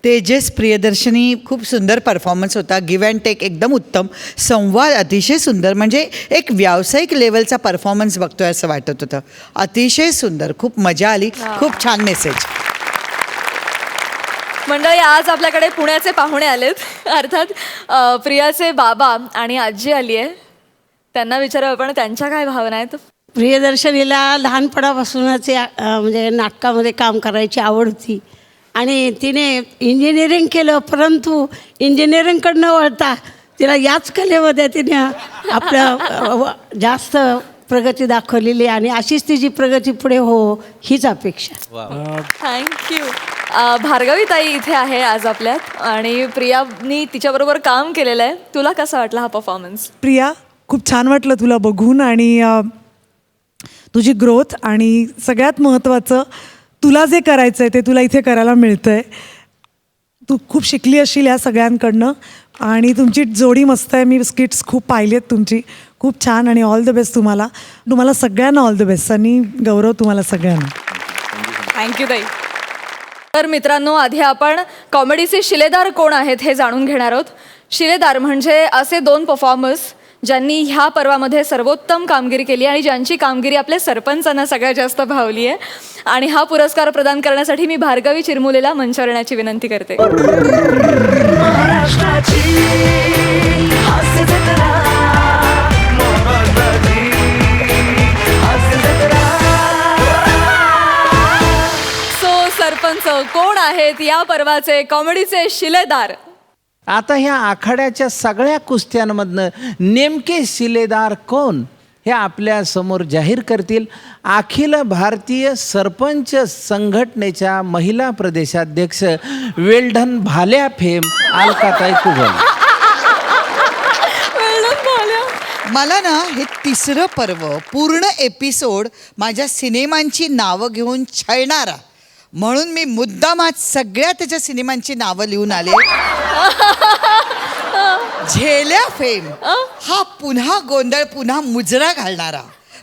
तेजस प्रियदर्शनी खूप सुंदर परफॉर्मन्स होता. गिव्ह अँड टेक एकदम उत्तम. संवाद अतिशय सुंदर, म्हणजे एक व्यावसायिक लेवलचा परफॉर्मन्स बघतोय असं वाटत होतं. अतिशय सुंदर, खूप मजा आली, खूप छान मेसेज. मंडळी, आज आपल्याकडे पुण्याचे पाहुणे आलेत. अर्थात प्रियाचे बाबा आणि आजी आली आहे. त्यांना विचारू आपण त्यांच्या काय भावना आहेत. प्रियदर्शनीला लहानपणापासूनच म्हणजे नाटकामध्ये काम करायची आवड होती आणि तिने इंजिनिअरिंग केलं, परंतु इंजिनिअरिंगकडनं वळता तिला याच कलेमध्ये तिने आपलं जास्त प्रगती दाखवलेली आणि अशीच तिची प्रगती पुढे हो हीच अपेक्षा. थँक्यू. भार्गवीताई इथे आहे आज आपल्यात आणि प्रियानी तिच्याबरोबर काम केलेलं आहे. तुला कसा वाटला हा परफॉर्मन्स? प्रिया, खूप छान वाटलं तुला बघून आणि तुझी ग्रोथ, आणि सगळ्यात महत्त्वाचं तुला जे करायचं आहे ते तुला इथे करायला मिळतं आहे. तू खूप शिकली असशील या सगळ्यांकडनं आणि तुमची जोडी मस्त आहे. मी स्किट्स खूप पाहिली आहेत तुमची, खूप छान, आणि ऑल द बेस्ट तुम्हाला. तुम्हाला सगळ्यांना ऑल द बेस्ट. आणि गौरव, तुम्हाला सगळ्यांना थँक्यू ताई. तर मित्रांनो, आधी आपण कॉमेडीचे शिलेदार कोण आहेत हे जाणून घेणार आहोत. शिलेदार म्हणजे असे 2 परफॉर्मर्स ज्यांनी ह्या पर्वामध्ये सर्वोत्तम कामगिरी केली आणि ज्यांची कामगिरी आपल्या सरपंचांना सगळ्यात जास्त भावली आहे. आणि हा पुरस्कार प्रदान करण्यासाठी मी भार्गवी चिरमुलेला मंचावर येण्याची विनंती करते. सरपंच कोण आहेत या पर्वाचे कॉमेडीचे शिलेदार? आता ह्या आखाड्याच्या सगळ्या कुस्त्यांमधनं नेमके शिलेदार कोण हे आपल्या समोर जाहीर करतील अखिल भारतीय सरपंच संघटनेच्या महिला प्रदेशाध्यक्ष वेल्डन भाल्या फेम अलकाताई कुबल. मला ना हे 3रं पर्व पूर्ण एपिसोड माझ्या सिनेमांची नावं घेऊन छळणारा, म्हणून मी मुद्दामात सगळ्या त्याच्या सिनेमांची नावं लिहून आले. झेल्या फेम हा पुन्हा गोंधळ, पुन्हा मुजरा घालणारा,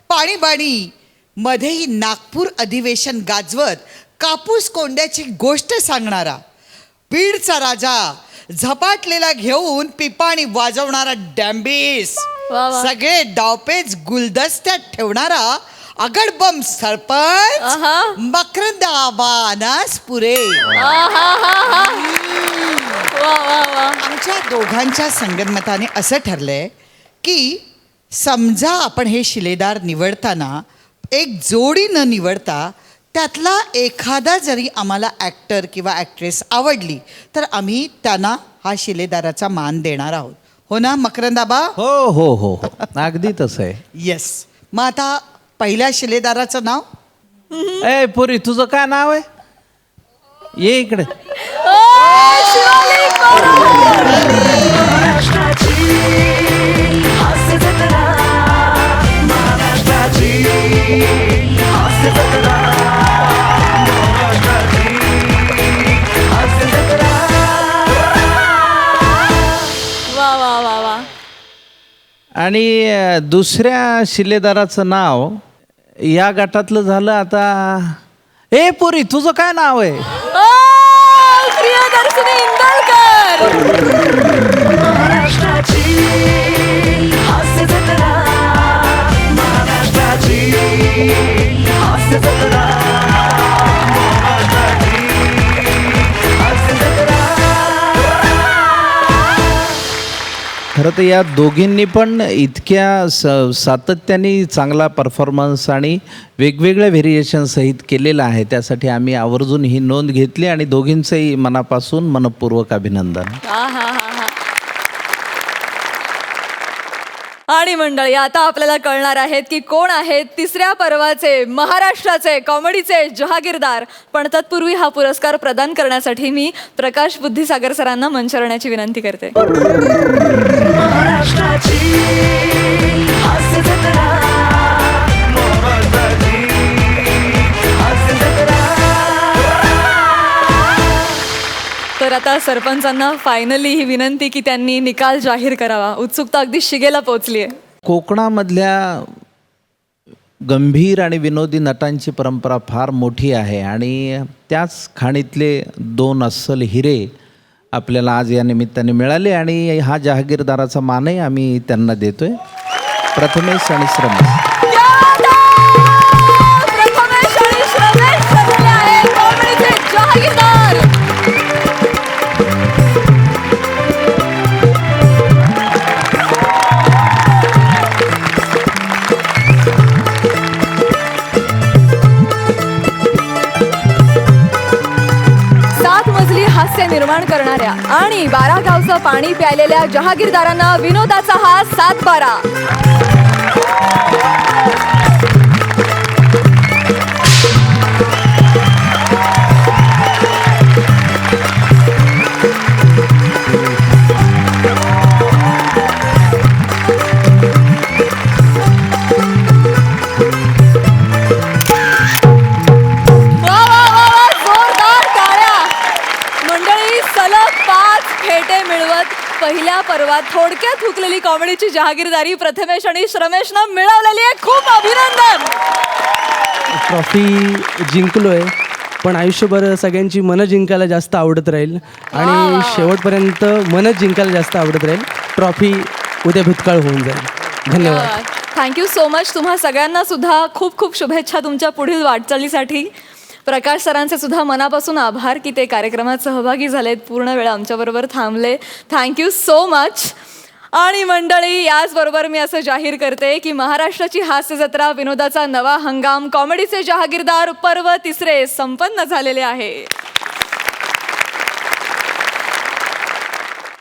पाणी बाणी मध्येही नागपूर अधिवेशन गाजवत कापूस कोंड्याची गोष्ट सांगणारा, बीडचा राजा झपाटलेला घेऊन पिपाणी वाजवणारा डॅम्बिस, सगळे डावपेच गुलदस्त्यात ठेवणारा अगडबम सरपंच मकरंद आबानास पुरे. आमच्या दोघांच्या संगनमताने असं ठरलंय की समजा आपण हे शिलेदार निवडताना एक जोडी न निवडता त्यातला एखादा जरी आम्हाला ॲक्टर किंवा ॲक्ट्रेस आवडली तर आम्ही त्यांना हा शिलेदाराचा मान देणार आहोत. हो ना मकरंद आबा? हो हो हो हो, अगदी तसं आहे. येस. मग आता पहिल्या शिलेदाराचं नाव? ए पुरी, तुझं काय नाव आहे? ये इकडे. वा वा वा वा. आणि दुसऱ्या शिलेदाराचं नाव या गटातलं झालं. आता ए पुरी, तुझं काय नाव आहे? प्रियदर्शनी इंदलकर. खरं तर या दोघींनी पण इतक्या सातत्याने चांगला परफॉर्मन्स आणि वेगवेगळ्या व्हेरिएशन सहित केलेला आहे. त्यासाठी आम्ही आवर्जून ही नोंद घेतली आणि दोघींचंही मनापासून मनपूर्वक अभिनंदन. आणि मंडळी, आता आपल्याला कळणार आहेत की कोण आहेत 3ऱ्या पर्वाचे महाराष्ट्राचे कॉमेडीचे जहागीरदार. पण तत्पूर्वी हा पुरस्कार प्रदान करण्यासाठी मी प्रकाश बुद्धिसागर सरांना मंचावर येण्याची विनंती करते. तर आता सरपंचांना फायनली ही विनंती की त्यांनी निकाल जाहीर करावा. उत्सुकता अगदी शिगेला पोहोचली आहे. कोकणामधल्या गंभीर आणि विनोदी नटांची परंपरा फार मोठी आहे आणि त्याच खाणीतले 2 अस्सल हिरे आपल्याला आज या निमित्ताने मिळाले आणि हा जहागीरदाराचा मानही आम्ही त्यांना देतोय, प्रथमेश आणि श्रमेश. प्रथमेश आणि श्रमेश ठरलेले आहेत कॉमेडीचे जहागीरदार. हास्य निर्माण करणाऱ्या आणि 12 गावचं पाणी प्यायलेल्या जहागीरदारांना विनोदाचा हा 7-12. पहिल्या पर्वात थोडक्यात हुकलेली कॉमेडीची जहागीरदारी प्रथमेश आणि श्रमेशनं मिळवलेली आहे. खूप अभिनंदन. ट्रॉफी जिंकलोय पण आयुष्यभर सगळ्यांची मनं जिंकायला जास्त आवडत राहील आणि शेवटपर्यंत मनच जिंकायला जास्त आवडत राहील. ट्रॉफी उद्या भूतकाळ होऊन जाईल. धन्यवाद. Thank you so much. तुम्हा सगळ्यांना सुद्धा खूप खूप शुभेच्छा तुमच्या पुढील वाटचालीसाठी. प्रकाश सरांचे सुद्धा मनापासून आभार की ते कार्यक्रमात सहभागी झालेत, पूर्ण वेळ आमच्याबरोबर थांबले. Thank you so much. आणि मंडळी, याचबरोबर मी असं जाहीर करते की महाराष्ट्राची हास्य जत्रा विनोदाचा नवा हंगाम कॉमेडीचे जहागीरदार पर्व 3 संपन्न झालेले आहे.